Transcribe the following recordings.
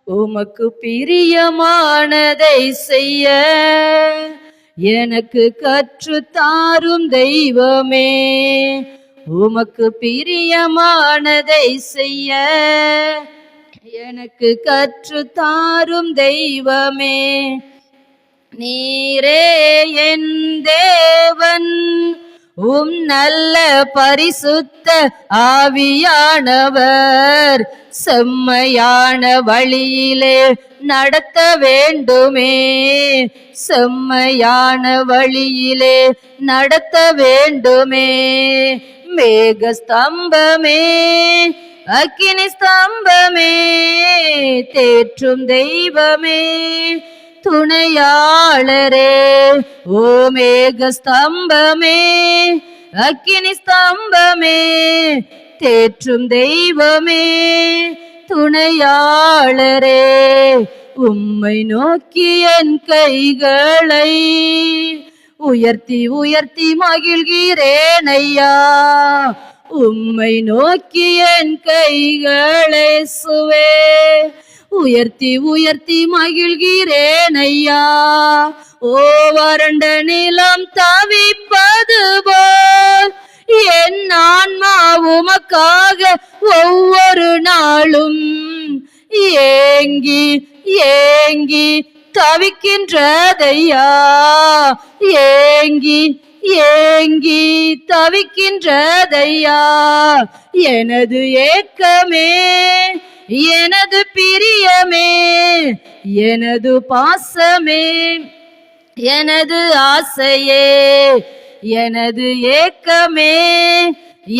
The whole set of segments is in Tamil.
உமக்கு பிரியமானதை செய்ய எனக்கு கற்று தாரும் தெய்வமே. உமக்கு பிரியமானதை செய்ய எனக்கு கற்று தாரும் தெய்வமே. நீரே என் தேவன், நல்ல பரிசுத்த ஆவியானவர் செம்மையான வழியிலே நடத்த வேண்டுமே. செம்மையான வழியிலே நடத்த வேண்டுமே. மேக ஸ்தம்பமே, அக்கினி ஸ்தம்பமே, தேற்றும் தெய்வமே, துணையாளரே. ஓ மேக ஸ்தம்பமே, அக்கினி ஸ்தம்பமே, தேற்றும் தெய்வமே, துணையாளரே. உம்மை நோக்கி என் கைகளை உயர்த்தி உயர்த்தி மகிழ்கிறேன் ஐயா. உம்மை நோக்கி என் கைகளை சுவே உயர்த்தி உயர்த்தி மகிழ்கிறேன் ஐயா. ஓ வறண்ட நிலம் தவிப்பது போல் என் ஆன்மா உமக்காக ஒவ்வொரு நாளும் ஏங்கி ஏங்கி தவிக்கின்றதையா. ஏங்கி ஏங்கி தவிக்கின்றதையா. எனது ஏக்கமே, எனது பிரியமே, எனது பாசமே, எனது ஆசையே, எனது ஏக்கமே,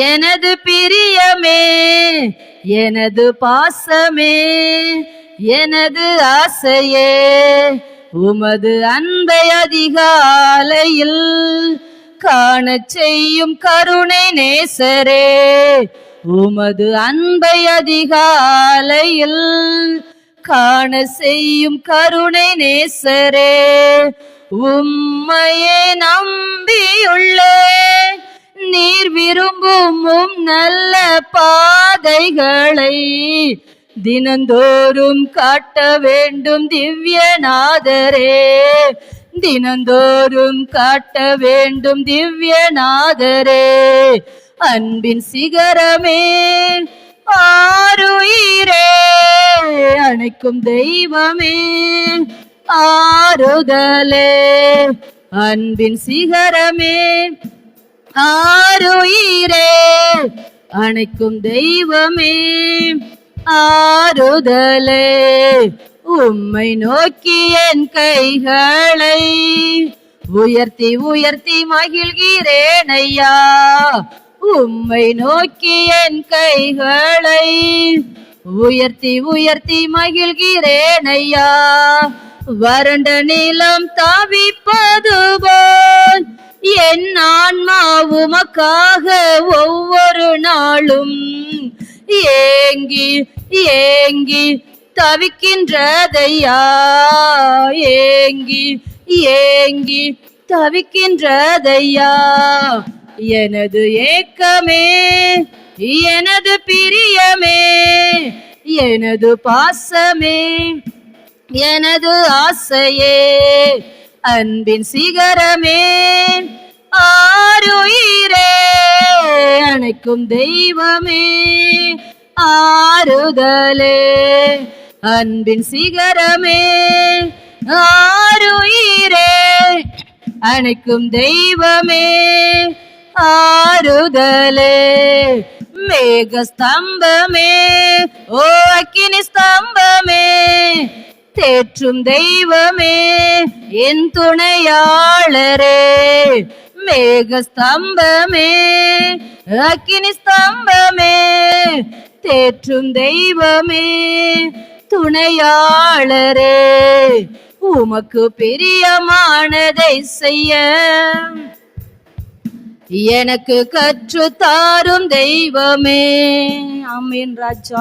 எனது பிரியமே, எனது பாசமே, எனது ஆசையே. உமது அன்பை அதிகாலையில் காணச் செய்யும் கருணை நேசரே. உமது அன்பை அதிகாலையில் காண செய்யும் கருணை நேசரே. உம்மையே நம்பியுள்ளேன், நீர் விரும்பும் நல்ல பாதைகளை தினந்தோறும் காட்ட வேண்டும் திவ்யநாதரே. தினந்தோறும் காட்ட வேண்டும் திவ்யநாதரே. அன்பின் சிகரமே, ஆருயிரே, அணைக்கும் தெய்வமே, ஆறுதலே. அன்பின் சிகரமே, ஆருயிரே, அணைக்கும் தெய்வமே, ஆறுதலே. உம்மை நோக்கி என் கைகளை உயர்த்தி உயர்த்தி மகிழ்கிறேன் ஐயா. உம்மை நோக்கி என் கைகளை உயர்த்தி உயர்த்தி மகிழ்கிறேன் ஐயா. வறண்ட நிலம் தவிப்பது போல் என் ஆன்மா உமக்காக ஒவ்வொரு நாளும் ஏங்கி ஏங்கி தவிக்கின்றதையா. ஏங்கி ஏங்கி தவிக்கின்றதையா. எனது ஏக்கமே, எனது பிரியமே, எனது பாசமே, எனது ஆசையே, அன்பின் சிகரமே, ஆருயிரே, அணைக்கும் தெய்வமே, ஆறுதலே. அன்பின் சிகரமே, ஆருயிரே, அணைக்கும் தெய்வமே, ஆறுதலே. மேக ஸ்தம்பமே, ஓ அக்கினி ஸ்தம்பமே, தேற்றும் தெய்வமே, என் துணையாளரே. மேக ஸ்தம்பமே, அக்கினி ஸ்தம்பமே, தேற்றும் தெய்வமே, துணையாளரே. உமக்கு பிரியமானதை செய்ய எனக்கு கற்று தாரும் தெய்வமே. ஆமென் ராஜா.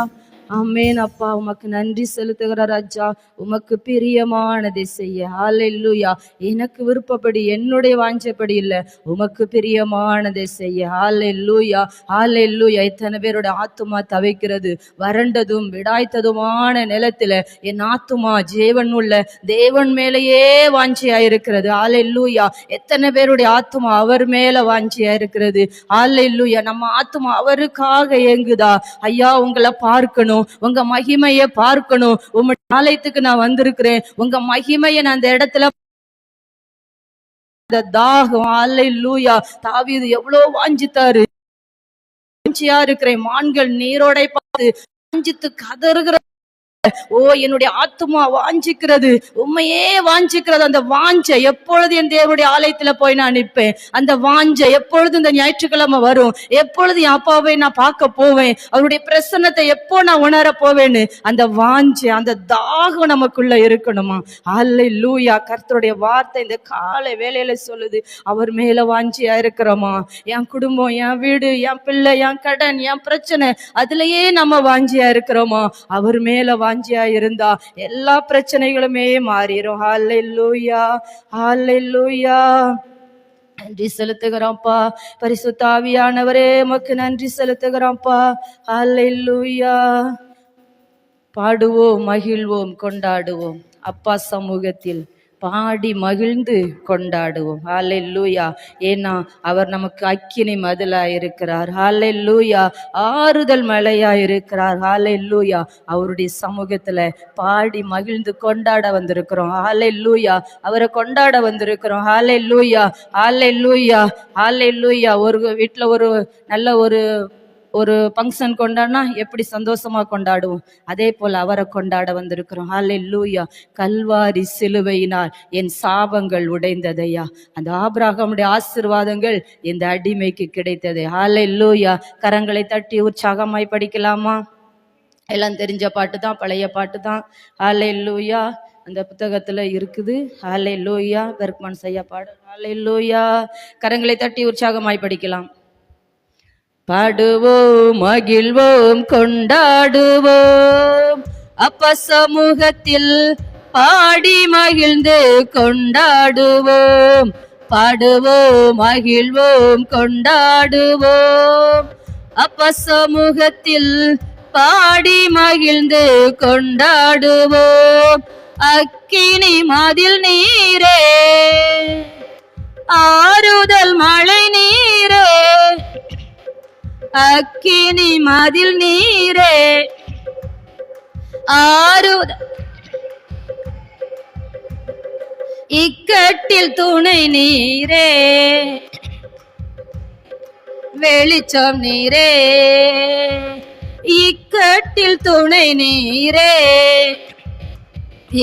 ஆமென் அப்பா, உமக்கு நன்றி செலுத்துகிற ராஜா. உமக்கு பிரியமானதை செய்ய. ஹல்லேலூயா. எனக்கு விருப்பப்படி, என்னுடைய வாஞ்சப்படி இல்ல, உமக்கு பிரியமானதை செய்ய. ஹல்லேலூயா, ஹல்லேலூயா. இத்தனை பேரோட ஆத்துமா தவிக்கிறது, வறண்டதும் விடாய்த்ததுமான நிலத்துல என் ஆத்துமா ஜீவன் உள்ள தேவன் மேலேயே வாஞ்சியா இருக்கிறது. ஹல்லேலூயா. எத்தனை பேருடைய ஆத்துமா அவர் மேல வாஞ்சியா இருக்கிறது. ஹல்லேலூயா. நம்ம ஆத்துமா அவருக்காக ஏங்குதா? ஐயா, உங்களை பார்க்கணும், உங்க மகிமையை பார்க்கணும், உங்க ஆலயத்துக்கு நான் வந்திருக்கிறேன், உங்க மகிமையை நான் அந்த இடத்துல தாகம். ஹல்லேலூயா. தாவீது எவ்வளவு வாஞ்சித்தாரு. வாஞ்சியா இருக்கிறேன், மான்கள் நீரோடை பார்த்து வாஞ்சித்து கதறுகிற. ஓ, என்னுடைய ஆத்துமா வாஞ்சிக்கிறது, உண்மையே வாஞ்சிக்கிறது. அந்த வாஞ்சை எப்பொழுது என் தேவனுடைய ஆலயத்துல போய் நான் நிற்பேன், அந்த வாஞ்சை எப்பொழுது இந்த ஞாயிற்றுக்கிழமை வரும், எப்பொழுது என் அப்பாவை நான் பார்க்க போவேன், அவருடைய பிரசன்னத்தை எப்போ நான் உணர போவேன்னு அந்த வாஞ்சை, அந்த தாகம் நமக்குள்ள இருக்கணுமா? ஹல்லேலூயா. கர்த்தருடைய வார்த்தை இந்த காலை வேளையில சொல்லுது, அவர் மேல வாஞ்சியா இருக்கிறோமா? என் குடும்பம், என் வீடு, என் பிள்ளை, என் கடன், என் பிரச்சனை, அதுலயே நம்ம வாஞ்சியா இருக்கிறோமா? அவர் மேல வாஞ்சியா இருந்தா எல்லா பிரச்சனைகளுமே மாறிடும். ஹல்லேலூயா, ஹல்லேலூயா. நன்றி செலுத்துகிறோம்ப்பா. பரிசுத்த ஆவியானவரே, உமக்கு நன்றி செலுத்துகிறோம்ப்பா. ஹல்லேலூயா. பாடுவோம், மகிழ்வோம், கொண்டாடுவோம். அப்பா சமூகத்தில் பாடி மகிழ்ந்து கொண்டாடுவோம். ஹல்லேலூயா. ஏன்னா அவர் நமக்கு அக்கினி மதிலா இருக்கிறார். ஹல்லேலூயா. ஆறுதல் மழையா இருக்கிறார். ஹல்லேலூயா. அவருடைய சமூகத்துல பாடி மகிழ்ந்து கொண்டாட வந்திருக்கிறோம். ஹல்லேலூயா. அவரை கொண்டாட வந்திருக்கிறோம். ஹல்லேலூயா, ஹல்லேலூயா, ஹல்லேலூயா. ஒரு வீட்டுல ஒரு நல்ல ஒரு ஃபங்க்ஷன் கொண்டாடினா எப்படி சந்தோஷமா கொண்டாடுவோம், அதே போல அவரை கொண்டாட வந்திருக்கிறோம். ஹல்லேலூயா. கல்வாரி சிலுவையினால் என் சாபங்கள் உடைந்ததையா, அந்த ஆபிரகாமுடைய ஆசீர்வாதங்கள் இந்த அடிமைக்கு கிடைத்தது. ஹல்லேலூயா. கரங்களை தட்டி உற்சாகமாய் படிக்கலாமா? எல்லாம் தெரிஞ்ச பாட்டு தான், பழைய பாட்டு தான். ஹல்லேலூயா. அந்த புத்தகத்துல இருக்குது. ஹல்லேலூயா. பெர்க்மன் ஐயா பாடு. ஹல்லேலூயா. கரங்களை தட்டி உற்சாகமாய் படிக்கலாம். பாடுவோம், மகிழ்வோம், கொண்டாடுவோம். அப்ப சமூகத்தில் பாடி மகிழ்ந்து கொண்டாடுவோம். பாடுவோம், மகிழ்வோம், கொண்டாடுவோம். அப்ப சமூகத்தில் பாடி மகிழ்ந்து கொண்டாடுவோம். அக்கினி மதில் நீரே, ஆறுதல் மழை நீரே, அக்கினி மதில் நீரே, ஆறுதல் இக்கட்டில் துணை நீரே, வெளிச்சம் நீரே, இக்கட்டில் துணை நீரே,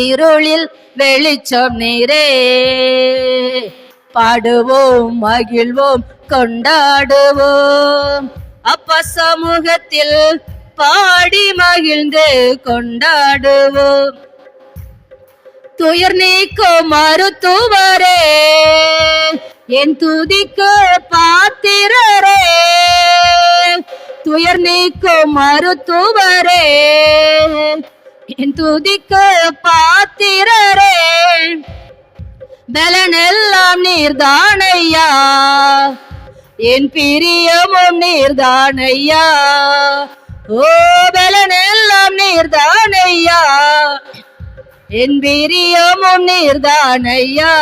இருளில் வெளிச்சம் நீரே. பாடுவோம், மகிழ்வோம், கொண்டாடுவோம். அப்ப சமூகத்தில் பாடி மகிழ்ந்து கொண்டாடுவோம். துயர் நீக்கும் மருத்துவரே, என் துதிக்கு பாத்திரரே, துயர் நீக்கும் மருத்துவரே, என் துதிக்கு பாத்திரரே, பலனெல்லாம் நீர்தானையா, என் பிரியமும் நீர்தானையா. ஓ, பலனெல்லாம் நீர்தானையா, என் பிரியமும் நீர்தானையா.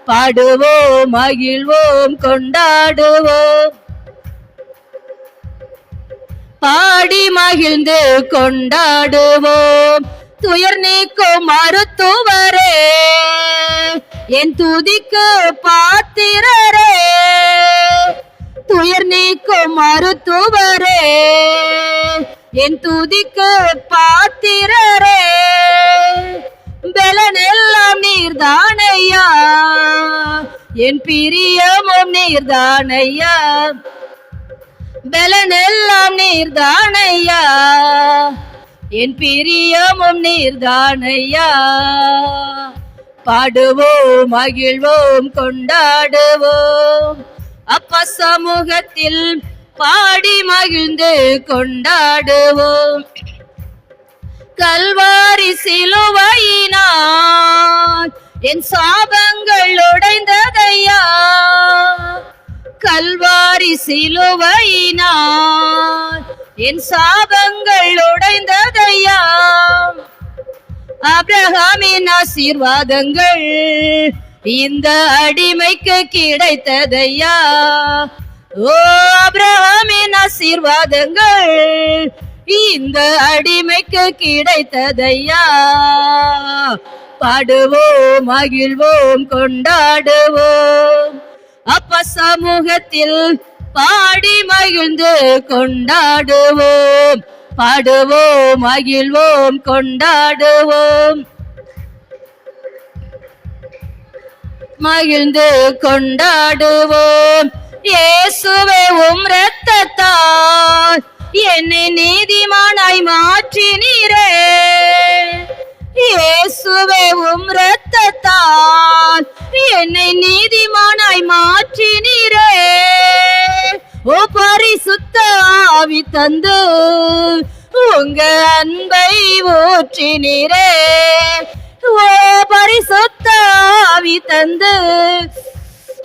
பாடுவோம், மகிழ்வோம், கொண்டாடுவோம். பாடி மகிழ்ந்து கொண்டாடுவோம். துயர் நீக்கும் மருத்துவரே, என் துதிக்கு பாத்திரரே, துயர் நீக்கும் மருத்துவரே, என் துதிக்கு பாத்திரரே, பலனெல்லாம் நீர்தானையா, என் பிரியமும் நீர்தானையா. பலனெல்லாம் நீர்தானையா, என் பிரியமும் நீர்தானையா. பாடுவோம், மகிழ்வோம், கொண்டாடுவோம். அப்ப சமூகத்தில் பாடி மகிழ்ந்து கொண்டாடுவோம். கல்வாரி சிலுவையினால் என் சாபங்கள் உடைந்ததையா, கல்வாரி சிலுவையினால் என் சாபங்கள் உடைந்ததையா. ஆபிரகாமின் ஆசீர்வாதங்கள் இந்த அடிமைக்கு கிடைத்ததையா. ஓ ஆபிரகாமின் ஆசீர்வாதங்கள் இந்த அடிமைக்கு கிடைத்ததையா. பாடுவோம், மகிழ்வோம், கொண்டாடுவோம். அப்பா சமூகத்தில் பாடி மகிழ்ந்து கொண்டாடுவோம். பாடுவோம், மகிழ்வோம், கொண்டாடுவோம். மகிழ்ந்து கொண்டாடுவோம். இயேசுவே உம் இரத்தத்தால் என்னை நீதிமானாய் மாற்றினீரே. இயேசுவே உம் இரத்தத்தால் என்னை நீதிமானாய் மாற்றினீரே. ஓ பரிசுத்த ஆவி தந்து உங்க அன்பை ஊற்றினீரே. ஓ பரிசுத்த ஆவி தந்து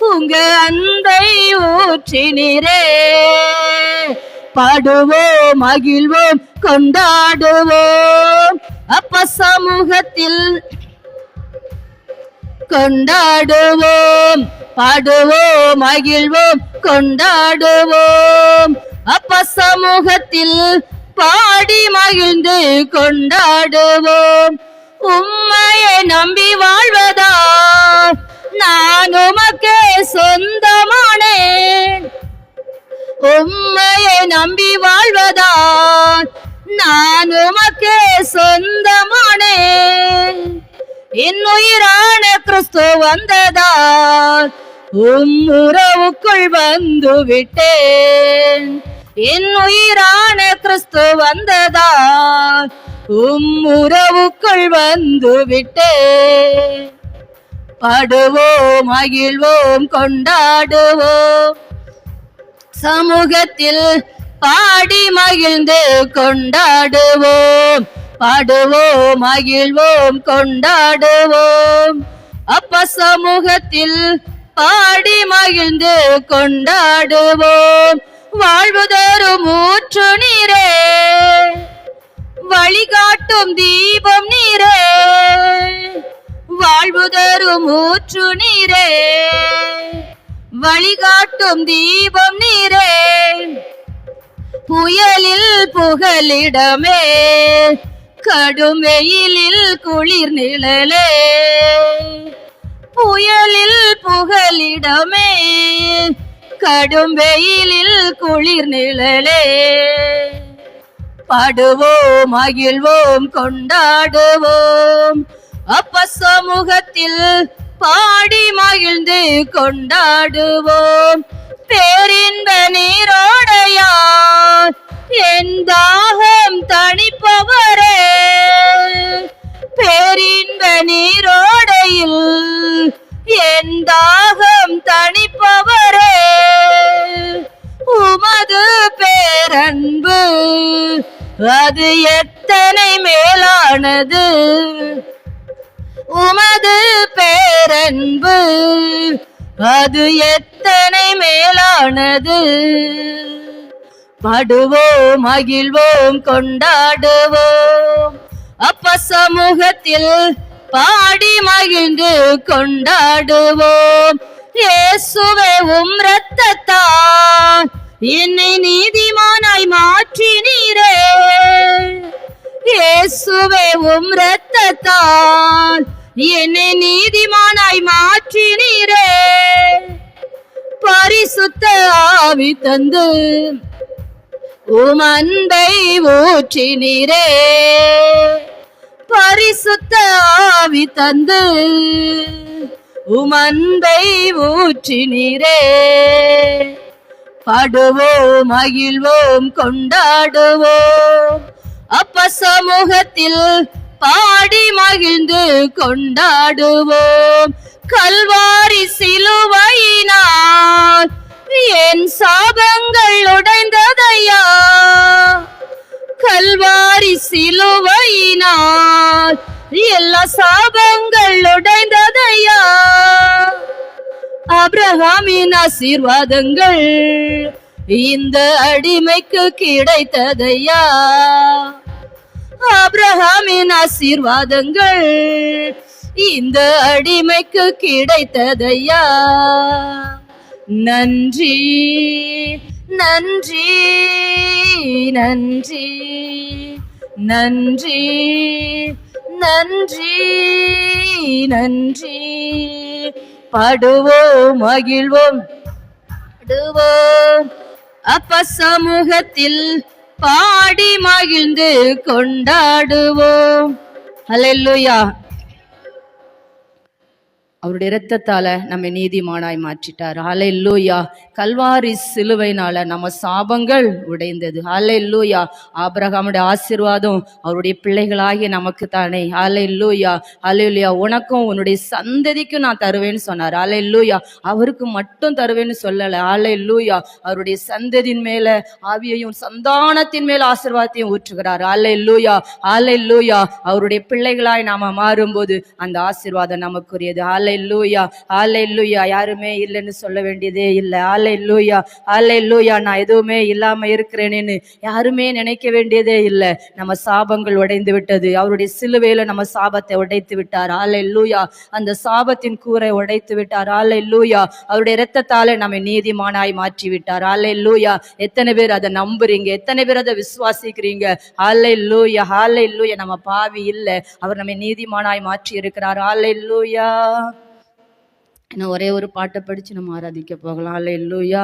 உங்க அன்பை ஊற்றினீரே. பாடுவோம், மகிழ்வோம், கொண்டாடுவோம். அப்ப சமூகத்தில் கொண்டாடுவோம். பாடுவோம், மகிழ்வோம், கொண்டாடுவோம். அப்ப சமூகத்தில் பாடி மகிழ்ந்து கொண்டாடுவோம். உம்மையை நம்பி வாழ்வதா நான் உமக்கே சொந்தமானேன். உம்மையை நம்பி வாழ்வதால் நான் உமக்கே சொந்தமானேன். என் உயிரான கிறிஸ்து வந்ததால் உறவுக்குள் வந்து விட்டேன். என் உயிரான கிறிஸ்து வந்ததால் உறவுக்குள் வந்து விட்டேன். பாடுவோம், மகிழ்வோம், கொண்டாடுவோம். சமூகத்தில் பாடி மகிழ்ந்து கொண்டாடுவோம். பாடுவோம், மகிழ்வோம், கொண்டாடுவோம். அப்ப சமூகத்தில் பாடி மகிழ்ந்து கொண்டாடுவோம். வாழ்வு தரும் ஊற்று நீரே, வழிகாட்டும் தீபம் நீரே. வாழ்வு தரும் ஊற்று நீரே, வழிகாட்டும் தீபம் நீரே. புயலில் புகலிடமே, கடும் வெயிலில் குளிர் நிழலே. புயலில் புகலிடமே, கடும் வெயிலில் குளிர் நிழலே. பாடுவோம், மகிழ்வோம், கொண்டாடுவோம். அப்ப சமூகத்தில் பாடி மகிழ்ந்து கொண்டாடுவோம். பேரின்ப நீரோடையார் என் தாகம் தணிப்பவரே. பேரின்ப நீரோடையில் என் தாகம் தணிப்பவரே. உமது பேரன்பு அது எத்தனை மேலானது. உமது பேரன்பு அது எத்தனை மேலானது. பாடுவோம், மகிழ்வோம், கொண்டாடுவோம். அப்ப சமூகத்தில் பாடி மகிழ்ந்து கொண்டாடுவோம். இயேசுவே உம் இரத்தத்தால் என்னை நீதிமானாய் மாற்றினீரே. இயேசுவே உம் இரத்தத்தால் என்னை நீதிமானாய் மாற்றினீரே. பரிசுத்த ஆவி தந்து உம் அன்பை ஊற்றினீரே. பரிசுத்த ஆவி தந்து உம் அன்பை ஊற்றினீரே. பாடுவோம், மகிழ்வோம், கொண்டாடுவோம். அப்ப சமூகத்தில் பாடி மகிழ்ந்து கொண்டாடுவோம். கல்வாரி சிலுவையினால் என் சாபங்கள் உடைந்ததையா கல்வாரி சிலுவையினால், எல்லா சாபங்கள் உடைந்ததையா ஆபிரகாமின் ஆசீர்வாதங்கள் இந்த அடிமைக்கு கிடைத்ததையா. ஆபிரகாமின் ஆசீர்வாதங்கள் இந்த அடிமைக்கு கிடைத்ததையா. நன்றி நன்றி நன்றி நன்றி நன்றி நன்றி. பாடுவோம் மகிழ்வோம் பாடுவோம் அப்பா சமூகத்தில் பாடி மகிழ்ந்து கொண்டாடுவோம். அல்லேலூயா. அவருடைய இரத்தத்தால நம்ம நீதிமானாய் மாற்றிட்டார். ஹல்லேலூயா. கல்வாரி சிலுவையினால நம்ம சாபங்கள் உடைந்தது. ஹல்லேலூயா. ஆபிரகாமுடைய ஆசீர்வாதம் அவருடைய பிள்ளைகளாகிய நமக்கு தானே. ஹல்லேலூயா. ஹல்லேலூயா. உனக்கும் உன்னுடைய சந்ததிக்கும் நான் தருவேன்னு சொன்னார். ஹல்லேலூயா. அவருக்கு மட்டும் தருவேன்னு சொல்லல. ஹல்லேலூயா. அவருடைய சந்ததியின் மேல ஆவியையும் சந்தானத்தின் மேல ஆசீர்வாதத்தையும் ஊற்றுகிறார். ஹல்லேலூயா. ஹல்லேலூயா. அவருடைய பிள்ளைகளாய் நாம மாறும்போது அந்த ஆசீர்வாதம் நமக்குரியது. ஹல்லேலூயா. ஹல்லேலூயா. யாருமே இல்லைன்னு சொல்ல வேண்டியதே இல்லை. ஹல்லேலூயா. ஹல்லேலூயா. நான் எதுவுமே இல்லாம இருக்கிறேனேன்னு யாருமே நினைக்க வேண்டியதே இல்லை. நம்ம சாபங்கள் உடைந்து விட்டது. அவருடைய சிலுவையில நம்ம சாபத்தை உடைத்து விட்டார். ஹல்லேலூயா. அந்த சாபத்தின் கூரை உடைத்து விட்டார். ஹல்லேலூயா. அவருடைய இரத்தத்தாலே நம்ம நீதிமானாய் மாற்றி விட்டார். ஹல்லேலூயா. எத்தனை பேர் அதை நம்புறீங்க? எத்தனை பேர் அதை விசுவாசிக்கிறீங்க? ஹல்லேலூயா. ஹல்லேலூயா. நம்ம பாவி இல்லை, அவர் நம்ம நீதிமானாய் மாற்றி இருக்கிறார். ஹல்லேலூயா. இன்னும் ஒரே ஒரு பாட்டை படிச்சு நம்ம ஆராதிக்க போகலாம். அல்லேலூயா.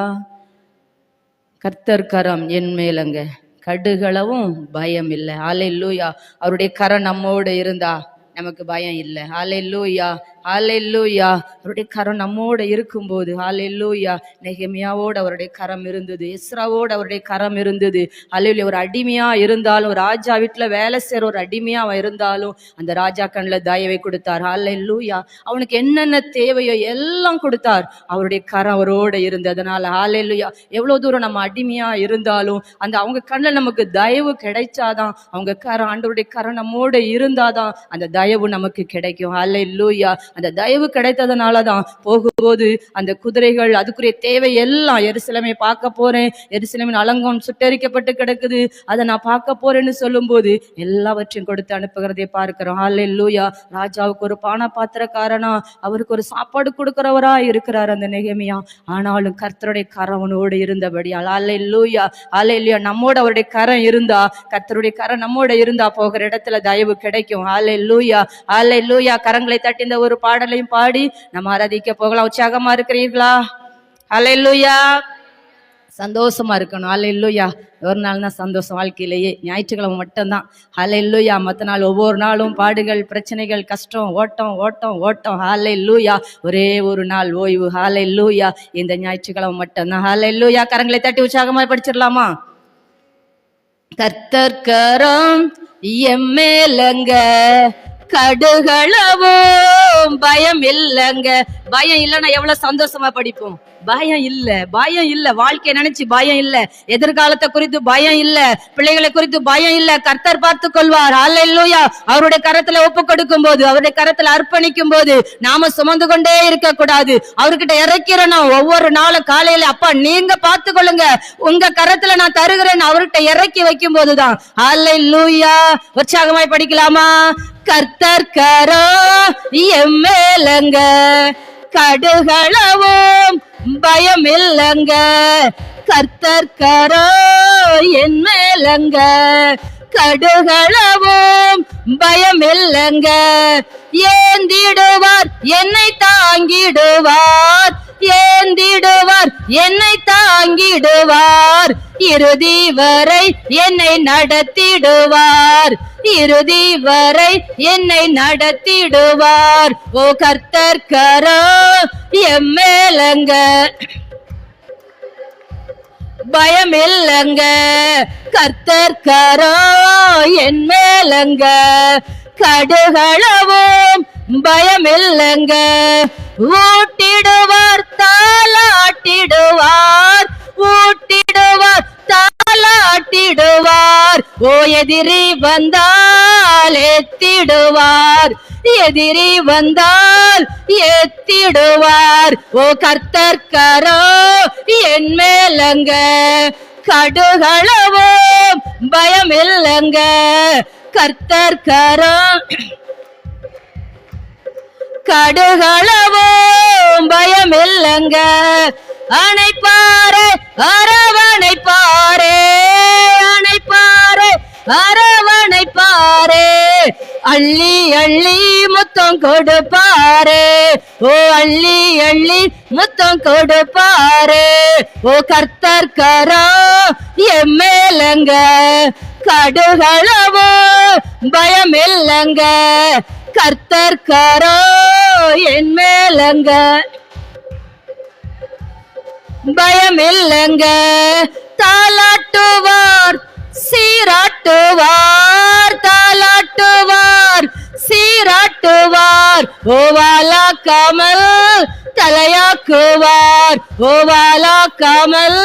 கர்த்தர் கரம் என் மேலங்க, கடுகளவும் பயம் இல்லை. அல்லேலூயா. அவருடைய கரம் நம்மோடு இருந்தா நமக்கு பயம் இல்லை. அல்லேலூயா. ஹல்லேலூயா. அவருடைய கரம் நம்மோட இருக்கும்போது, ஹல்லேலூயா. நெகேமியாவோடு அவருடைய கரம் இருந்தது, எஸ்ராவோடு அவருடைய கரம் இருந்தது. ஹல்லேலூயா. ஒரு அடிமையா இருந்தாலும், ராஜா வீட்டுல வேலை செய்யற ஒரு அடிமையா இருந்தாலும் அந்த ராஜா கண்ணில் தயவை கொடுத்தார். ஹல்லேலூயா. அவனுக்கு என்னென்ன தேவையோ எல்லாம் கொடுத்தார். அவருடைய கரம் அவரோடு இருந்ததுனால ஹல்லேலூயா. எவ்வளவு தூரம் நம்ம அடிமையா இருந்தாலும் அந்த அவங்க கண்ணில் நமக்கு தயவு கிடைச்சாதான், அவங்க கரம், ஆண்டவருடைய கரம் நம்மோட இருந்தாதான் அந்த தயவு நமக்கு கிடைக்கும். ஹல்லேலூயா. அந்த தயவு கிடைத்ததுனாலதான் போகும்போது அந்த குதிரைகள் அதுக்குரிய தேவை எல்லாம், எருசலேமை பார்க்க போறேன், எருசலேமின் அலங்கம் சுட்டரிக்கப்பட்டு கிடக்குது, அதை நான் பார்க்க போறேன்னு சொல்லும் போது எல்லாவற்றையும் கொடுத்து அனுப்புகிறதை பார்க்கிறோம். ஹல்லேலூயா. ராஜாவுக்கு ஒரு பான பாத்திரக்காரனா, அவருக்கு ஒரு சாப்பாடு கொடுக்கிறவரா இருக்கிறார் அந்த நெகேமியா. ஆனாலும் கர்த்தருடைய கரவனோடு இருந்தபடி ஹல்லேலூயா. ஹல்லேலூயா. நம்மோட அவருடைய கரம் இருந்தா, கர்த்தருடைய கரம் நம்மோட இருந்தா போகிற இடத்துல தயவு கிடைக்கும். ஹல்லேலூயா. ஹல்லேலூயா. கரங்களை தட்டி இந்த ஒரு பாடலையும் பாடி நம்ம ஆராதிக்க போகலாம். உற்சாகமா இருக்கிறீர்களா? ஹல்லேலூயா. சந்தோஷமா இருக்கணும். ஹல்லேலூயா. ஒரு நாள் தான் சந்தோஷம் வாழ்க்கையிலேயே, ஞாயிற்றுக்கிழமை மட்டும்தான். ஹல்லேலூயா. மற்ற நாள் ஒவ்வொரு நாளும் பாடுகள், பிரச்சனைகள், கஷ்டம், ஓட்டம் ஓட்டம் ஓட்டம். ஹல்லேலூயா. ஒரே ஒரு நாள் ஓய்வு. ஹல்லேலூயா. இந்த ஞாயிற்றுக்கிழமை மட்டும்தான். ஹல்லேலூயா. கரங்களை தட்டி உற்சாகமா படிச்சிடலாமா? கர்த்தர் கரம் எம்மேலங்க, கடுகளவும் பயம் இல்லைங்க. பயம் இல்லைன்னா எவ்வளவு சந்தோஷமா படிப்போம். பயம் இல்ல, பயம் இல்ல. வாழ்க்கையை நினைச்சு பயம் இல்ல, எதிர்காலத்தை குறித்து பயம் இல்ல, பிள்ளைகளை குறித்து பயம் இல்ல. கர்த்தர் பார்த்து கொள்வார். ஹல்லேலூயா. அவருடைய கரத்துல ஒப்பு கொடுக்கும் போது, அவருடைய கரத்துல அர்ப்பணிக்கும் போது நாம சுமந்து கொண்டே இருக்க கூடாது. அவர்கிட்ட இறக்கிறணும். ஒவ்வொரு நாளும் காலையில, அப்பா நீங்க பார்த்து கொள்ளுங்க, உங்க கரத்துல நான் தருகிறேன் அவர்கிட்ட இறக்கி வைக்கும் போதுதான். ஹல்லேலூயா. உற்சாகமாய் படிக்கலாமா? கர்த்தர் கரம் எம்மேலங்க, கடுகளவும் பயம் இல்லங்க. கர்த்தர் கரம் என் மேலங்க, கடுகளவும் பயம் இல்லங்க. ஏந்திடுவார் என்னை தாங்கிடுவார், ஏந்திடுவார் என்னை தாங்கிடுவார். இறுதி வரை என்னை நடத்திடுவார், இறுதி வரை என்னை நடத்திடுவார். ஓ கர்த்தர் கரம் என் மேலங்க, பயம் இல்லங்க. கர்த்தர் கரம் என் மேலங்க, கடுகளவும் பயம் இல்லங்க. ஊட்டிடுவார் தாலாட்டிடுவார், ஊட்டிடுவார் தாலாட்டிடுவார். ஓ எதிரி வந்தால் ஏத்திடுவார், எதிரி வந்தால் ஏத்திடுவார். ஓ கர்த்தர் கரம் என் மேலங்க, கடுகளவோ பயம் இல்லங்க. கர்த்தர் கரம் கடுகளவோ பயம் இல்லங்க. அணைப்பாரே அரவணைப்பாரே, அணைப்பாரே அரவணைப்பாரே. அள்ளி அள்ளி முத்தம் கொடுப்பாரே, ஓ அள்ளி அள்ளி முத்தம் கொடுப்பாரே. ஓ கர்த்தர் கரம் என் மேலங்க, கடுகளவோ பயம் இல்லங்க. கர்த்தர் கரம் என் மேலங்க, பயம் இல்லங்க. தாலாட்டுவார் சீராட்டுவார், தாலாட்டுவார் சீராட்டுவார். ஓவாலாக்காமல் தலையாக்குவார், ஓவாலாக்காமல்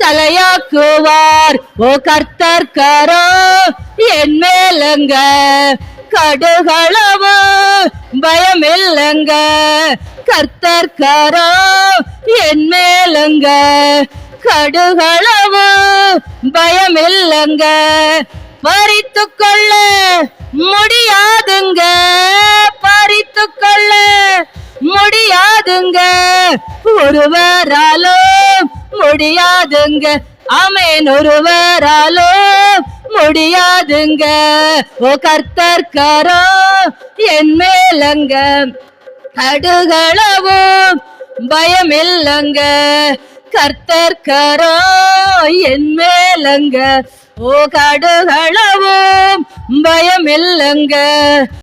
தலையாக்குவார். ஓ கர்த்தர் கரம் என் மேலங்க, கடுகளவோ பயம் இல்லங்க. கர்த்தர் கரம் என் மேலங்க, கடுகளவோ பயம் இல்லங்க. பறித்து கொள்ள முடியாதுங்க, பறித்து கொள்ள முடியாதுங்க. ஒருவராலும் முடியாதுங்க, ஆமென், ஒருவராலும் முடியாதுங்க. ஓ கர்த்தர் கரம் என் மேலங்க, கடுகளவும் பயம் இல்லங்க. கர்த்தர் கரம் என் மேலங்க, ஓ கடுகளவும் பயம் இல்லங்க.